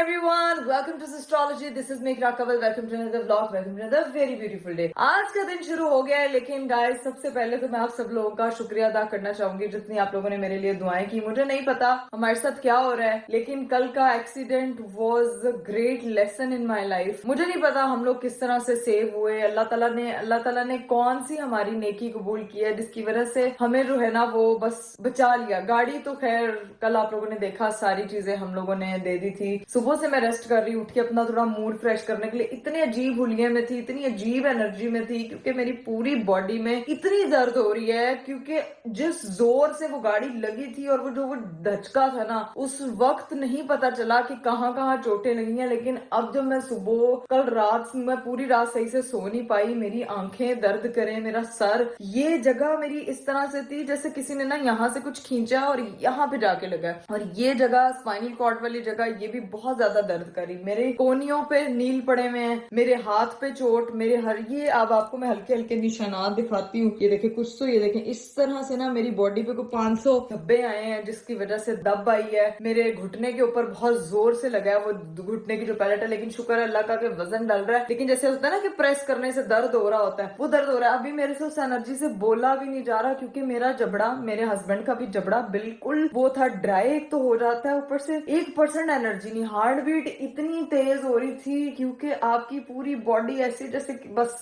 everyone, welcome to Astrology. This is Meghra Kaval. Welcome to another vlog. Welcome to another very beautiful day. आज का दिन शुरू हो गया है, लेकिन गाइस सबसे पहले तो मैं आप सब लोगों का शुक्रिया अदा करना चाहूंगी जितनी आप लोगों ने मेरे लिए दुआएं की। मुझे नहीं पता हमारे साथ क्या हो रहा है, लेकिन कल का accident was a great lesson in my life. मुझे नहीं पता हम लोग किस तरह से सेव हुए। अल्लाह ताला ने कौन सी हमारी नेकी कबूल की है जिसकी वजह से हमें जो है ना वो बस बचा लिया। गाड़ी तो खैर कल आप लोगों ने देखा, सारी चीजें हम लोगों ने दे दी थी। सुबह से मैं रेस्ट कर रही, उठ के अपना थोड़ा मूड फ्रेश करने के लिए इतनी अजीब हुलिये में थी, इतनी अजीब एनर्जी में थी, क्योंकि मेरी पूरी बॉडी में इतनी दर्द हो रही है, क्योंकि जिस जोर से वो गाड़ी लगी थी और वो धचका था ना, उस वक्त नहीं पता चला कि कहाँ कहाँ चोटें लगी हैं। लेकिन अब जब मैं सुबह कल रात मैं पूरी रात सही से सो नहीं पाई, मेरी आंखें दर्द करें, मेरा सर, ये जगह मेरी इस तरह से थी जैसे किसी ने ना यहाँ से कुछ खींचा और यहाँ पे जाके लगा। और ये जगह स्पाइनल कॉर्ड वाली जगह, ये भी बहुत ज्यादा दर्द करी। मेरे कोहनियों पे नील पड़े हुए हैं, मेरे हाथ पे चोट, मेरे ये अब आपको मैं हल्के हल्के निशानात दिखाती हूँ। ये देखे कुछ तो, ये देखे इस तरह से ना मेरी बॉडी पे कोई 500 धब्बे आए हैं जिसकी वजह से दब आई है। मेरे घुटने के ऊपर बहुत जोर से लगा है वो घुटने की जो पैलेट है, लेकिन शुक्र है अल्लाह का कि वजन डल रहा है। लेकिन जैसे होता है ना कि प्रेस करने से दर्द हो रहा होता है, वो दर्द हो रहा है। अभी मेरे से उस एनर्जी से बोला भी नहीं जा रहा, क्योंकि मेरा जबड़ा, मेरे हस्बैंड का भी जबड़ा बिल्कुल वो था ड्राई। एक तो हो जाता है, ऊपर से 1% एनर्जी नहीं। हार्ट बीट इतनी तेज हो रही थी क्योंकि आपकी पूरी बॉडी ऐसी जैसे बस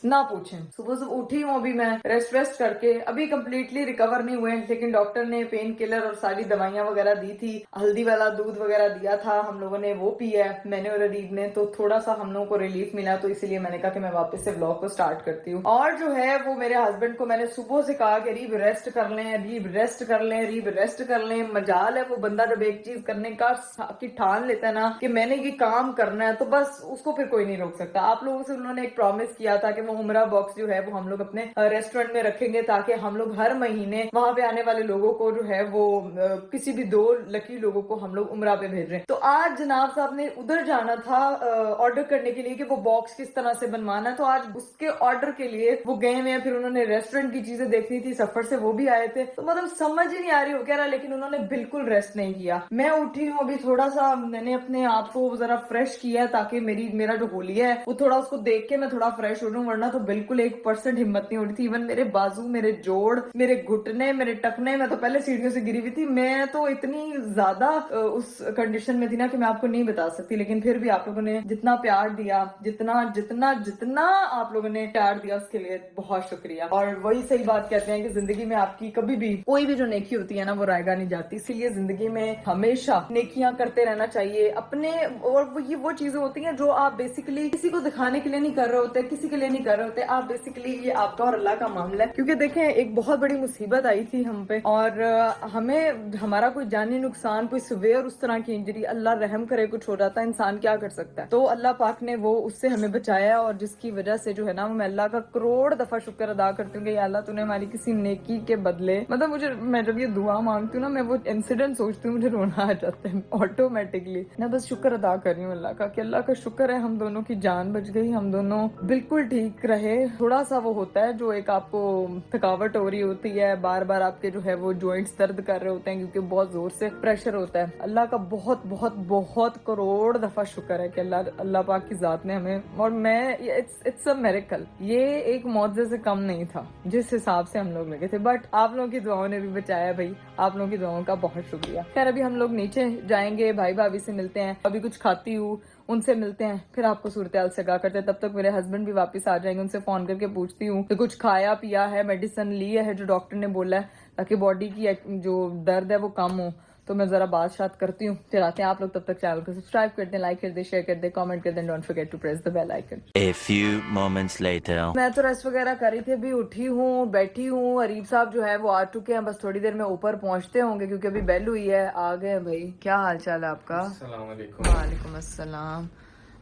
ना पूछें। सुबह सुबह उठी हूँ, अभी मैं रेस्ट करके, अभी कंप्लीटली रिकवर नहीं हुए, लेकिन डॉक्टर ने पेन किलर और सारी दवाइयां वगैरह दी थी। हल्दी वाला दूध वगैरह दिया था, हम लोगों ने वो पिया है, मैंने और अरीब ने, तो थोड़ा सा हम लोगों को रिलीफ मिला। तो इसीलिए मैंने कहा कि मैं वापस से व्लॉग को स्टार्ट करती हूँ। और जो है वो मेरे हस्बैंड को मैंने सुबह से कहा कि अरीब रेस्ट कर लें, अरीब रेस्ट कर लें, अरीब रेस्ट कर लें। मजाल है वो बंदा जब एक चीज करने का की ठान लेता है ना कि मैंने ये काम करना है, तो बस उसको फिर कोई नहीं रोक सकता। आप लोगों से उन्होंने एक प्रॉमिस किया था कि वो उमरा बॉक्स जो है वो हम लोग अपने रेस्टोरेंट में रखेंगे, ताकि हम लोग हर महीने वहां पे आने वाले लोगों को जो है वो किसी भी 2 लकी लोगों को हम लोग उमरा पे भेज रहे हैं। तो आज जनाब साहब ने उधर जाना था ऑर्डर करने के लिए कि वो बॉक्स किस तरह से बनवाना है, तो आज उसके ऑर्डर के लिए वो गए हुए हैं। फिर उन्होंने रेस्टोरेंट की चीजें देखनी थी, सफर से वो भी आए थे, तो मतलब समझ ही नहीं आ रही हो कह रहा, लेकिन उन्होंने बिल्कुल रेस्ट नहीं किया। मैं उठी हूँ अभी, थोड़ा सा मैंने अपने आप को जरा फ्रेश किया ताकि मेरा जो होलिया है वो थोड़ा उसको देख के मैं थोड़ा फ्रेश हो जाऊं, वरना तो बिल्कुल 1% हिम्मत नहीं हो रही थी। इवन मेरे बाजू, मेरे जोड़, मेरे घुटने, मेरे टखने, मैं तो पहले सीढ़ियों से गिरी हुई थी। मैं तो इतनी ज्यादा उस कंडीशन में थी ना कि मैं आपको नहीं बता सकती। लेकिन फिर भी आप लोगों ने जितना प्यार दिया, जितना आप लोगों ने प्यार दिया, उसके लिए बहुत शुक्रिया। और वही सही बात कहते हैं कि जिंदगी में आपकी कभी भी कोई भी जो नेकी होती है ना वो रायगा नहीं जाती। इसीलिए जिंदगी में हमेशा नेकियां करते रहना चाहिए अपने। और वो चीजें होती हैं जो आप बेसिकली किसी को दिखाने के लिए नहीं कर रहे होते, किसी के लिए नहीं कर रहे होते आप, बेसिकली ये आपका और अल्लाह का मामला है। क्योंकि देखें, एक बहुत बड़ी मुसीबत आई थी हम पे, और हमें हमारा कोई जानी नुकसान, कोई सवेयर उस तरह की इंजरी, अल्लाह रहम करे, कुछ हो जाता है, इंसान क्या कर सकता है। तो अल्लाह पाक ने वो उससे हमें बचाया, और जिसकी वजह से जो है ना मैं अल्लाह का करोड़ दफा शुक्र अदा करती हूँ कि अल्लाह तूने हमारी किसी नेकी के बदले, मतलब मैं जब ये दुआ मांगती हूँ ना, मैं वो इंसिडेंट सोचती हूँ, मुझे रोना आ जाता है ऑटोमेटिकली। मैं बस शुक्र अदा कर रही हूँ अल्लाह का कि अल्लाह का शुक्र है हम दोनों की जान बच गई, हम दोनों बिल्कुल ठीक रहे। थोड़ा सा वो होता है जो एक आपको थकावट हो रही होती है, बार बार आपके जो है वो जॉइंट्स दर्द कर रहे होते हैं क्योंकि बहुत जोर से प्रेशर होता है। अल्लाह का बहुत बहुत बहुत करोड़ दफा शुक्र है कि अल्लाह पाक की जात ने हमें, और मैं, इट्स अ मिरेकल, ये एक मौजज़े से कम नहीं था जिस हिसाब से हम लोग लगे थे। बट आप लोगों की दुआओं ने भी बचाया भाई, आप लोगों की दुआओं का बहुत शुक्रिया। खैर अभी हम लोग नीचे जाएंगे, भाई भाभी से मिलते हैं, अभी कुछ खाती हूँ, उनसे मिलते हैं, फिर आपको सूरत हाल से आगाह करते हैं। तब तक मेरे हस्बैंड भी वापस आ जाएंगे, उनसे फोन करके पूछती हूँ कि कुछ खाया पिया है, मेडिसिन ली है जो डॉक्टर ने बोला है, ताकि बॉडी की जो दर्द है वो कम हो। तो मैं जरा बात करती हूँ, फिर आते हैं। आप लोग तब तक चैनल को सब्सक्राइब कर दें, लाइक कर दें, शेयर कर दें, कमेंट कर दें, don't forget to press the bell icon. A few moments later. मैं तो रेस्ट वगैरह करी थी, अभी उठी हूँ, बैठी हूँ। अरीब साहब जो है वो आ चुके हैं, बस थोड़ी देर में ऊपर पहुंचते होंगे क्योंकि अभी बेल हुई है। आ गए भाई, क्या हाल चाल है आपका? अस्सलाम वालेकुम। वालेकुम अस्सलाम।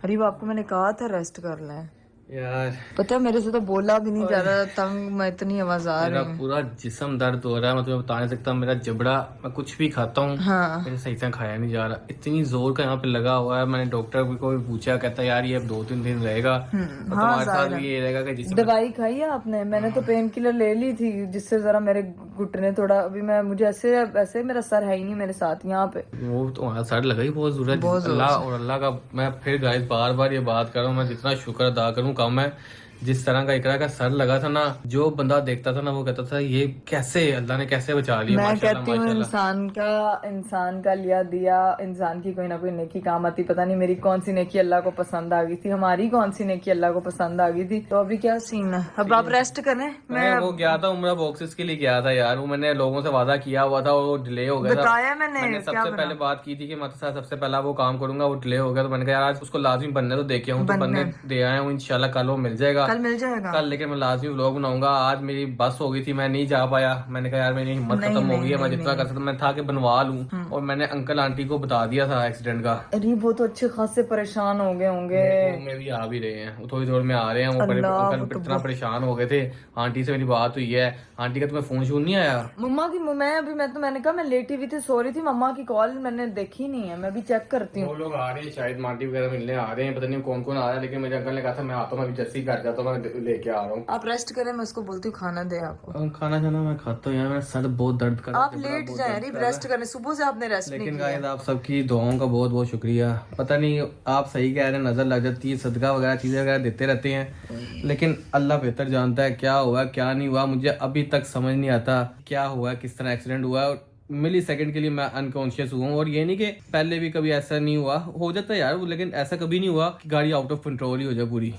अरीब आपको मैंने कहा था रेस्ट कर लें। यार पता है मेरे से तो बोला भी नहीं जा रहा, तंग मैं इतनी आवाज आ मेरा रही है। पूरा जिस्म दर्द हो रहा है, मैं तुम्हें बता नहीं सकता। मेरा जबड़ा, मैं कुछ भी खाता हूँ हाँ मेरे सही से खाया नहीं जा रहा, इतनी जोर का यहाँ पे लगा हुआ है। मैंने डॉक्टर को भी पूछा, कहता है यार ये अब 2-3 दिन रहेगा और हाँ, तुम्हारे साथ जाहिर है। भी ये रहेगा कि जिस दवाई खाई है आपने? मैंने तो पेन किलर ले ली थी जिससे जरा मेरे घुटने थोड़ा, अभी मैं मुझे ऐसे ऐसे मेरा सर है ही नहीं मेरे साथ यहाँ पे। वो तुम्हारा सर लगा ही बहुत जरूरत बहुत जोर अल्लाह और अल्लाह का। मैं फिर गाइस बार बार ये बात कर रहा हूँ, मैं जितना शुक्र अदा करूँ कम है। जिस तरह का इकरा का सर लगा था ना, जो बंदा देखता था ना वो कहता था ये कैसे अल्लाह ने कैसे बचा लिया। मैं माशाल्लाह कहती हूँ माशाल्लाह। इंसान का लिया दिया इंसान की कोई ना कोई नेकी काम आती। पता नहीं मेरी कौन सी नेकी अल्लाह को पसंद आ गई थी, हमारी कौन सी नेकी अल्लाह को पसंद आ गई थी। तो अभी क्या सीन है, अब आप रेस्ट करें। मैं वो गया था उम्रा बॉक्सेस के लिए गया था यार, वो मैंने लोगों से वादा किया हुआ था, वो डिले हो गया था। बताया मैंने क्या सबसे पहले बात की थी कि मैं तो सबसे पहला वो काम करूंगा, वो डिले हो गया। तो मैंने कहा यार आज उसको लाजमी बनने तो देखे हूँ, तो बनने दे आया हूँ। इंशाल्लाह कल वो मिल जाएगा, कल मिल जाएगा। कल लेकिन मैं लाजमी व्लॉग बनाऊंगा। आज मेरी बस हो गई थी, मैं नहीं जा पाया। मैंने कहा यार मेरी हिम्मत खत्म हो गई है, मैं जितना कर सकता मैं था कि बनवा लूं। और मैंने अंकल आंटी को बता दिया था एक्सीडेंट का। अरे वो तो अच्छे खासे परेशान हो गए होंगे। वो में भी आ भी रहे हैं, वो थोड़ी देर में आ रहे हैं। वो अंकल इतना परेशान हो गए थे। आंटी से मेरी बात हुई है, आंटी का तुम्हें फोन शून नहीं आया? मम्मा की मैंने कहा मैं लेटी हुई थी, सो रही थी। मम्मा की कॉल मैंने देखी नहीं है, मैं भी चेक करती हूँ। वो लोग आ रहे हैं शायद, मांटी वगैरह मिलने आ रहे हैं, पता नहीं कौन कौन आ रहा है। लेकिन मेरे अंकल ने कहा था मैं आता हूँ, मैं जैसे ही घर जाता हूँ मैं लेके आ रहा हूँ। आप रेस्ट करें, मैं उसको बोलती हूँ खाना दे आपको। खाना खाना मैं खाता हूँ यार, मेरा सर बहुत दर्द कर रहा है। आप लेट जाए, रेस्ट करें, सुबह से आपने रेस्ट नहीं लेकिन किया। गाइस आप सबकी दुआओं का बहुत बहुत शुक्रिया। पता नहीं आप सही कह रहे हैं, नजर लग जाती है, सदका वगैरह चीजें वगैरह देते रहते हैं, लेकिन अल्लाह बेहतर जानता है क्या हुआ क्या नहीं हुआ। मुझे अभी तक समझ नहीं आता क्या हुआ, किस तरह एक्सीडेंट हुआ। मिली सेकंड के लिए मैं अनकॉन्शियस हुआ हूँ। और ये नहीं कि पहले भी कभी ऐसा नहीं हुआ, हो जाता है यार, लेकिन ऐसा कभी नहीं हुआ कि गाड़ी आउट ऑफ कंट्रोल ही हो जाए पूरी।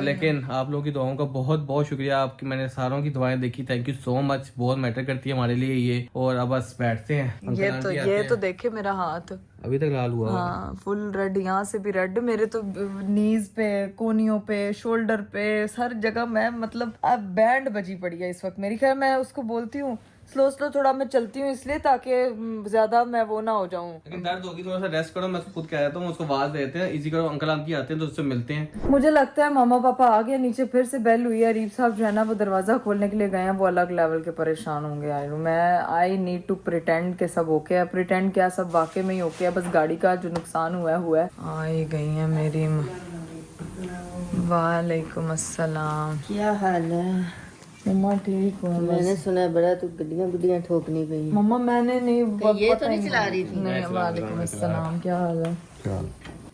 लेकिन आप लोगों की दुआओं का बहुत बहुत शुक्रिया। आपकी मैंने सारों की दुआएं देखी, थैंक यू सो मच, बहुत मैटर करती है हमारे लिए ये। और अब बस बैठते हैं। ये तो देखे मेरा हाथ अभी तक लाल हुआ। हाँ फुल रेड, यहाँ से भी रेड, मेरे तो नीज पे, कोनियों पे, शोल्डर पे, हर जगह मैं मतलब अब बैंड बजी पड़ी है इस वक्त मेरी। खैर मैं उसको बोलती हूँ स्लो स्लो थोड़ा मैं चलती हूँ, इसलिए ताकि ज्यादा मैं वो ना हो जाऊँ। लेकिन दर्द होगी, थोड़ा सा रेस्ट करो। मैं खुद कह रहा हूँ उसको आवाज देते हैं, इजी करो। अंकल आंटी आते हैं तो उससे मिलते हैं। मुझे लगता है मामा पापा आ गए नीचे, फिर से बेल हुई है। अरीब साहब जो है ना वो दरवाजा खोलने के लिए गए हैं, वो अलग लेवल के परेशान होंगे। आई नीड टू प्रिटेंड के सब ओके है। प्रिटेंड क्या, सब वाकई में ही ओके है, बस गाड़ी का जो नुकसान हुआ है। आई गई है मेरी। वालेकुम अस्सलाम, क्या हाल है? मम्मा ठीक हूँ। मैंने सुना है बड़ा तू गड्डियां ठोकनी गई। मम्मा मैंने नहीं, ये तो नहीं चला रही थी। नहीं। वालेकुम अस्सलाम, क्या हाल है?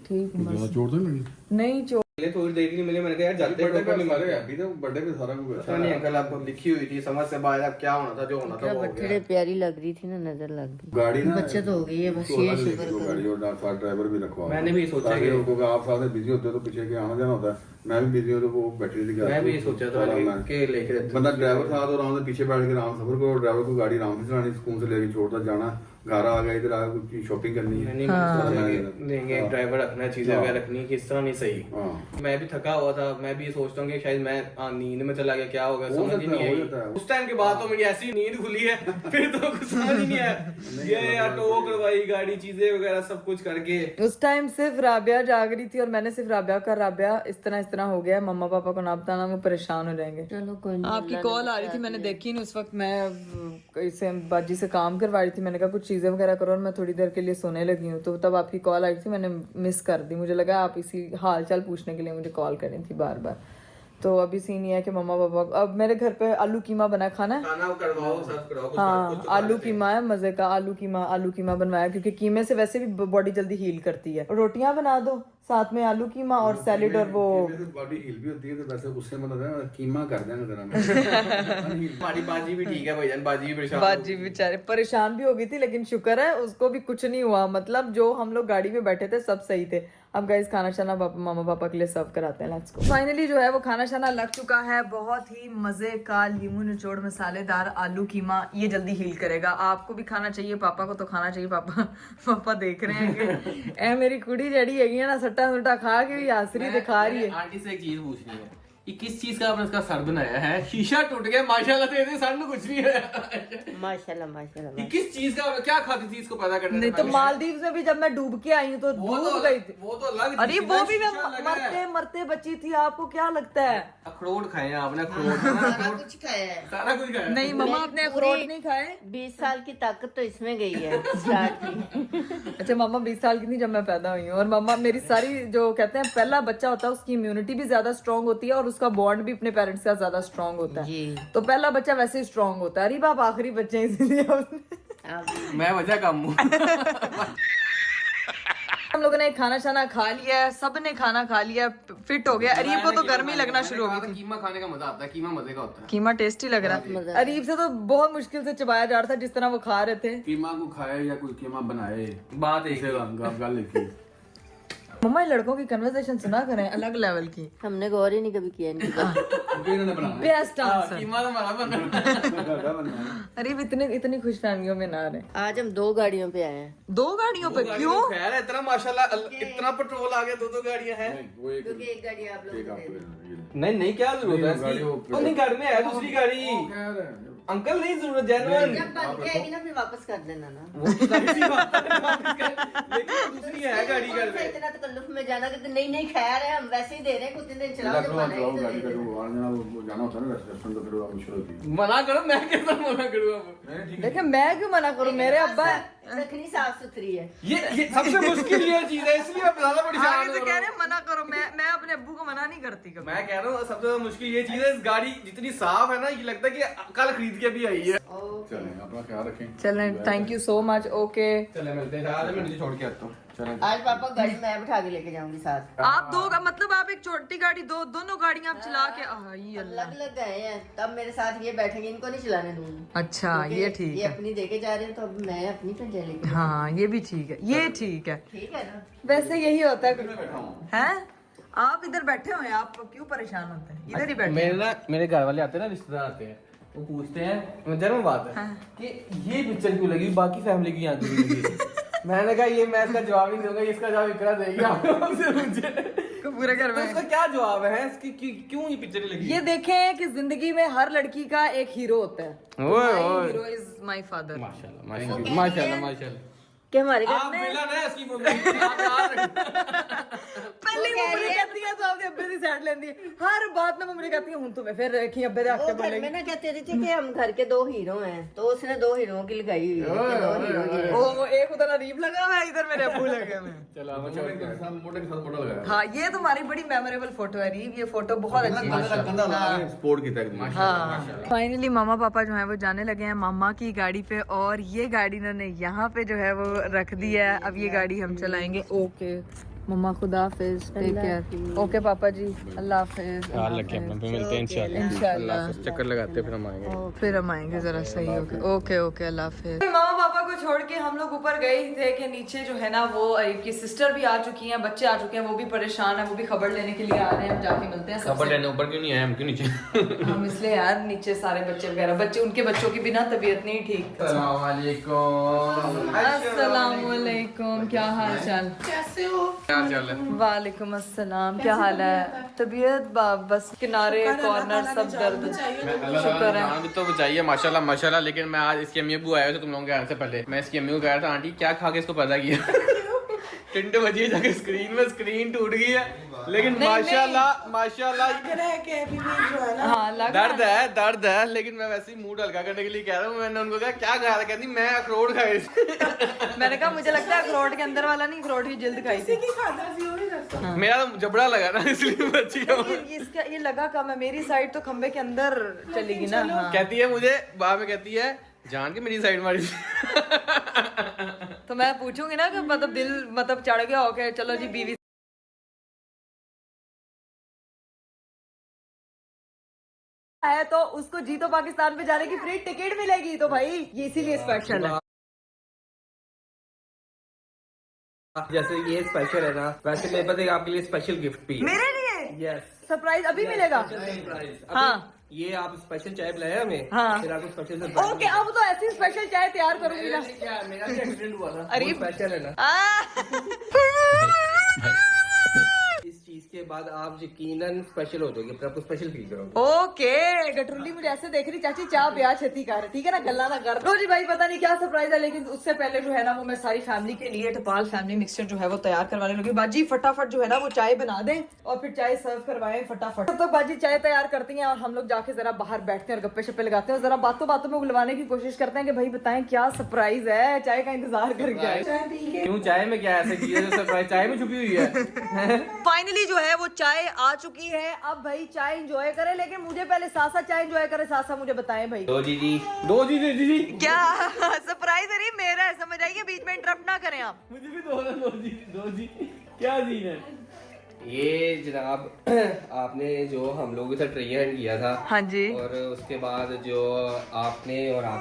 ठीक हूँ बस। चोट तो नहीं लगी? नहीं चोट थोड़ी देर नहीं मिले, मैंने कहा यार जाते बर्थडे पे सारे अभी तो बर्थडे पे सारा कुछ पता नहीं अंकल आपको लिखी हुई थी, समझ से बाहर। अब क्या होना था, जो होना था वो हो गया। बर्थडे प्यारी लग रही थी ना, नजर लग गई। गाड़ी ना बचत हो गई है, बस ये शुक्र करो। गाड़ी और साथ ड्राइवर भी रखवा। मैंने भी सोचा कि क्योंकि आप साथ बिजी होते हो तो पीछे के आना जाना होता है। मैं भी बिजी हूँ तो वो बैटरी थी। मैं भी सोचा था कि लेके बंदा ड्राइवर साथ और आराम से पीछे बैठ के आराम सफर करो। ड्राइवर को गाड़ी आराम से चलानी, सुकून से लेके छोड़ता जाना। घर आ गया, इधर आ कुछ शॉपिंग करनी है। देंगे ड्राइवर रखना, चीजें वगैरह रखनी, किस तरह नहीं सही। मैं भी थका हुआ था, मैं भी सोचता हूँ कि शायद मैं नींद में चला गया, क्या होगा समझ ही नहीं आई। उस टाइम के बाद तो मेरी ऐसी नींद खुली है फिर तो कुछ समझ ही नहीं आया। ये ऑटो करवाई, गाड़ी चीजें वगैरह सब कुछ करके। उस टाइम सिर्फ राबिया जाग रही थी और मैंने सिर्फ राबिया का राबिया इस तरह हो गया। मम्मा पापा को ना बताना, वो परेशान हो जाएंगे। चलो कोई नहीं। आपकी कॉल आ रही थी, मैंने देखी नहीं उस वक्त। मैं इसे बाजी से काम करवा रही थी, मैंने कहा कुछ चीजें वगैरह करो और मैं थोड़ी देर के लिए सोने लगी हूँ। तो तब आपकी कॉल आई थी, मैंने मिस कर दी। मुझे लगा आप इसी हाल चाल पूछने के लिए मुझे कॉल करी थी बार बार। तो अभी सीन ये है कि मम्मा पापा, अब मेरे घर पे आलू कीमा बना, खाना है। खाना करवाओ, सर्व कराओ। हाँ आलू कीमा है, मजे का आलू कीमा बनवाया, क्योंकि कीमे से वैसे भी बॉडी जल्दी हील करती है। रोटियां बना दो साथ में, आलू कीमा और सैलेड और वो बॉडी हील भी होती है। तो वैसे उससे मतलब है कीमा कर देना जरा। हमारी बाजी भी ठीक है भाईजान, बाजी भी परेशान। बाजी बेचारे परेशान भी हो गई थी, लेकिन शुक्र है उसको भी कुछ नहीं हुआ। मतलब जो हम लोग गाड़ी में बैठे थे सब सही थे। अब गाइस खाना शाना मामा पापा के लिए सर्व कराते हैं। Let's go. फाइनली जो है वो खाना शाना लग चुका है। बहुत ही मजे का लीमू निचोड़ मसालेदार आलू कीमा, ये जल्दी हील करेगा। आपको भी खाना चाहिए, पापा को तो खाना चाहिए। पापा देख रहे हैं कि ए मेरी कुड़ी जड़ी है ना, सट्टा सुट्टा खा के भी आसरी दिखा रही है। आंटी से एक चीज पूछनी है ये किस चीज का आपने इसका सर बनाया है? शीशा टूट गया माशाल्लाह से, इसके सर में कुछ नहीं है। माशाल्लाह माशाल्लाह। ये किस चीज का, क्या खाती थी इसको पैदा करने नहीं से तो पहले? मालदीव में भी जब मैं डूब के आई हूँ तो डूब गई थी। वो तो अलग अरे चीज़ वो है, भी मैं शीशा लगा है। मरते मरते बची थी, आपको क्या लगता है? अखरोट खाए हैं आपने, अखरोट सारा कुछ खाया है। सारा कुछ खाया। नहीं मम्मा आपने अखरोट नहीं खाए? 20 साल की ताकत तो इसमें गई है स्टार्ट की। अच्छा मम्मा 20 साल की थी जब मैं पैदा हुई हूँ, और मम्मा मेरी सारी जो कहते हैं पहला बच्चा होता है उसकी इम्यूनिटी भी ज्यादा स्ट्रांग होती है और उसका बॉन्ड भी अपने पेरेंट्स का ज्यादा स्ट्रांग होता है। जी। तो पहला बच्चा वैसे ही स्ट्रांग होता है। अरे बाप आखिरी बच्चे हैं इसीलिए मैं वजह कम हूँ। हम लोगों ने खाना शाना खा लिया है, सब ने खाना खा लिया, फिट हो गया। अरीब को तो गर्मी लगना शुरू हो गई। कीमा खाने का मजा आता है, कीमा मजे का होता है। कीमा टेस्टी लग रहा है। अरीब से तो बहुत मुश्किल से चबाया जा रहा था जिस तरह वो खा रहे थे। कीमा को खाए या कोई कीमा बनाए, बात एक गल लिखी। मम्मा ये लड़कों की कन्वर्सेशन सुना करें अलग लेवल की। हमने गौर ही नहीं कभी किया इनकी बात। इन्होंने बनाना बेस्ट आंसर। कीमा तो हमारा बना। अरीब इतनी खुश फैमिलियों में ना रहे। आज हम 2 गाड़ियों पे आए हैं। 2 गाड़ियों पे क्यों? खैर है, इतना माशाल्लाह इतना पेट्रोल आ गया, 2 गाड़ियां हैं। वो एक क्योंकि एक गाड़ी आप लोग एक को आपको दे दे दो। नहीं नहीं, क्या जरूरत है गाड़ी इसकी? वो- तो नहीं, घर में है दूसरी गाड़ी। खैर है। अंकल नहीं जरूरत, जेन्युइन। जब बन के आएगी ना फिर वापस कर देना ना। वो तो जाहिर सी बात है, लेकिन दूसरी है गाड़ी घर में। इतना तकल्लुफ में जाना कि नहीं खैर है, हम वैसे ही दे रहे हैं, कुछ दिन चलाओ जब चलाओ बनाएंगे तो गाड़ी दे का देना। जो आना वो जाना होता है ना रेस्टोरेंट, तो फिर आप मुश्किल होती है। मना करो, मैं कैसे मना करूँ अब? देखिए मैं क्यों मना करूं, मेरे अब्बा रखनी साफ सुथरी है। ये सबसे मुश्किल ये चीज है, इसलिए मैं ज्यादा परेशान आगे हो तो कह रहा रहे हैं मना करो। मैं अपने अब्बू को मना नहीं करती हूँ। कभी। मैं कह रहा हूँ सबसे ज्यादा मुश्किल ये चीज है, इस गाड़ी जितनी साफ है ना, ये लगता है कि कल खरीद के भी आई है। चलें, अपना ख्याल रखें। चलें, thank you so much. Okay चले मिलते हैं, आज मैं नीचे छोड़ के आता हूँ। चलें। आज पापा को गाड़ी मैं बिठा के लेके जाऊंगी साथ। आप 2 मतलब आप एक छोटी गाड़ी दोनों गाड़ियां आप चला के आई अल्लाह। अलग अलग गए हैं, तब मेरे साथ ये बैठेंगे, इनको नहीं चलाने दूंगी। अच्छा क्योंकि ये ठीक ये है। अपनी देके जा रहे हैं तो अब मैं अपनी पे जा लेके हाँ ये भी ठीक है, ये ठीक है। ठीक है ना। वैसे यही होता है। मैं बैठा हूँ। हैं आप इधर बैठे हुए हैं, आप क्यों परेशान होते हैं? इधर ही बैठे मेरे ना मेरे घर वाले आते हैं ना, रिश्तेदार आते हैं, वो पूछते हैं, जन्म बात है कि ये पिक्चर क्यों लगी, बाकी फैमिली की यहाँ क्यों लगी? मैंने कहा ये मैं इसका जवाब नहीं दूंगा, इसका जवाब इकरा देगी आपसे मुझे। पूरे घर तो में इसका क्या जवाब है इसकी, क्यों ये पिक्चर लगी? ये देखें कि जिंदगी में हर लड़की का एक हीरो होता है। ओए ओए, हीरो इज माय फादर। माशाल्लाह माशाल्लाह माशाल्लाह माशाल्लाह। कि हमारे घर आप में मिला ना इसकी मम्मी, आप याद रखना। पहले मम्मी कहती है तो आपने अब्बे से साइड लेंदी है। हर बात में मम्मी कहती है हूं तुम्हें फिर रखी अब्बे दे वो आके घर बोलेगी। में ना कहते थे कि हम घर के 2 हीरो हैं, तो उसने 2 हीरोओं की लगाई हुई है कि 2 हीरो की है। ओ एक उधर अरीब लगा हुआ है, इधर मेरे अब्बू लगे हुए हैं। चलो मोटे के साथ मोटा लगाया। हाँ ये तुम्हारी बड़ी मेमोरेबल फोटो है अरीब, ये फोटो बहुत अच्छी है। गंदा लगा के स्पोर्ट की तक। हाँ फाइनली मामा पापा जो है वो जाने लगे हैं मामा की गाड़ी पे, और ये गाड़ी इन्होंने यहाँ पे जो है वो रख दी है। अब ये गाड़ी हम चलाएंगे। ओके मम्मा खुदा हाफिज, टेक केयर। ओके पापा जी अल्लाह हाफिज। मिलते हैं इंशाल्लाह चक्कर लगाते फिर हम आएंगे। फिर हम आएंगे जरा सही होके। ओके ओके अल्लाह हाफिज। मामा पापा को छोड़ के हम लोग ऊपर गए ही थे कि नीचे जो है ना वो अरीब की सिस्टर भी आ चुकी हैं, बच्चे आ चुके हैं, वो भी परेशान है, वो भी खबर लेने के लिए आ रहे हैं। हम जाके मिलते हैं खबर सबसे। लेने ऊपर क्यों नहीं आए, हम क्यों नीचे? हम इसलिए यार नीचे सारे बच्चे वगैरह, बच्चे उनके बच्चों की बिना तबीयत नहीं ठीक। अस्सलाम वालेकुम, क्या हाल चाल? क्या चल है? वालेकुम अस्सलाम, क्या हाल है? तबीयत बस किनारे कॉर्नर सब दर्द। शुक्र है। अभी तो बचाइए माशाल्लाह माशाल्लाह। लेकिन मैं आज इसकी अम्मी अब्बू आए थे तुम लोगों के आने से पहले, मैं इसकी अम्मी को कह रहा था आंटी क्या खा के इसको पैदा किया? टिंडे बजी जाके स्क्रीन में स्क्रीन टूट गई है, लेकिन माशाल्लाह माशाल्लाह हाँ लगा दर्द है, लेकिन मैं वैसे ही मूड हल्का करने के लिए कह रहा हूँ। मैंने उनको कहा क्या खाया था, कहती मैं अखरोट खाए थे। मैंने कहा मुझे लगता है अखरोट के अंदर वाला नहीं, अखरोट की जिल्द खाई थी। मेरा तो जबड़ा लगा ना, इसलिए बची हूँ। इसका ये लगा कम है, मेरी साइड तो खंबे के अंदर चलेगी ना। हाँ। कहती है मुझे बाद में, कहती है जान के मेरी साइड मारी थी। तो मैं पूछूंगी ना कि मतलब दिल मतलब चढ़ गया ओके चलो जी बीवी है तो उसको जीतो पाकिस्तान पे जाने की फ्री टिकट मिलेगी, तो भाई ये इसीलिए स्पेशल है। जैसे ये स्पेशल है ना, वैसे मेरे पास एक आपके लिए स्पेशल गिफ्ट भी है। मेरे लिए यस सरप्राइज अभी मिलेगा। सरप्राइज। हाँ ये आप स्पेशल चाय पिलाया हमें, हाँ। फिर आपको स्पेशल ओके अब तो ऐसी स्पेशल चाय तैयार करूंगी ना। क्या मेरा भी एक्सीडेंट हुआ था, अरे स्पेशल है ना। आ! इस चीज इसके बाद आप यकीनन स्पेशल हो जाओगे, फिर आपको स्पेशल फील करोगे। ओके गटरुली मुझे ऐसे देख रही चाची चाह ब्याह छेती कर, ठीक है ना, गल्ला ना कर। लो जी भाई पता नहीं क्या सरप्राइज है, लेकिन उससे पहले जो है ना वो मैं सारी फैमिली के लिए टपाल फैमिली मिक्सचर जो है वो तैयार करवाने लगी। बाजी फटाफट जो है ना वो चाय बना दें और फिर चाय सर्व करवाएं फटाफट। तो बाजी चाय तैयार करती हैं और हम लोग जाके जरा बाहर बैठते हैं और गप्पे शप्पे लगाते हैं और जरा बातों बातों में बुलवाने की कोशिश करते हैं कि भाई बताएं क्या सरप्राइज है, चाय का इंतजार करके आए। क्यों चाय में क्या ऐसी चीज है जो सरप्राइज चाय में छुपी हुई है? फाइनली जो है वो चाय आ चुकी है। अब भाई चाय एंजॉय करें, लेकिन मुझे पहले साथ चाय एंजॉय करें, साथ मुझे बताएं भाई दो जी जी दीदी क्या सरप्राइज है। मेरा है, समझ आइए, बीच में इंटरप्ट ना करें आप। मुझे भी दो जी क्या सीन है? ये जनाब आपने जो हम लोगों के साथ ट्रेन हैंड किया था, हाँ जी, और उसके बाद जो आपने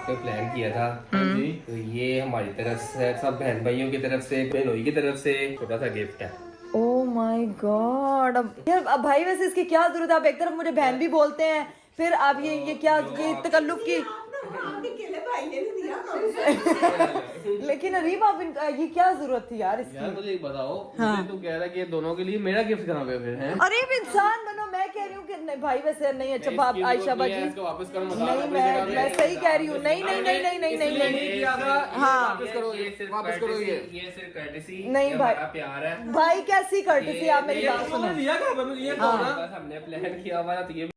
प्लान किया था, जी तो ये हमारी तरफ से, सब बहन भाइयों की तरफ से, बहनोई की तरफ से छोटा सा गिफ्ट है। Oh my God. अब भाई वैसे इसकी क्या जरूरत है? आप एक तरफ मुझे बहन भी बोलते हैं, फिर आप ये क्या ये तकल्लुफ की लेकिन अरीब आप ये क्या जरूरत थी यार इसकी? यार मुझे एक बताओ, मुझे तो कह रहा है कि ये दोनों के लिए मेरा गिफ्ट कहाँ पे फिर है? अरीब इंसान बनो, मैं कह रही हूँ कि नहीं भाई वैसे नहीं। अच्छा बाप आयशा बाजी इसको वापस करो, नहीं, मैं सही कह रही हूँ। नहीं नहीं नहीं नहीं नहीं नहीं नहीं हाँ वापस करो ये सिर्फ courtesy, नहीं ये भाई। हमारा प्यार है। भाई कैसी कर्टसी, आप मेरी बात सुनो। लिया क्या? बस हमने प्लान किया हुआ था, तो ये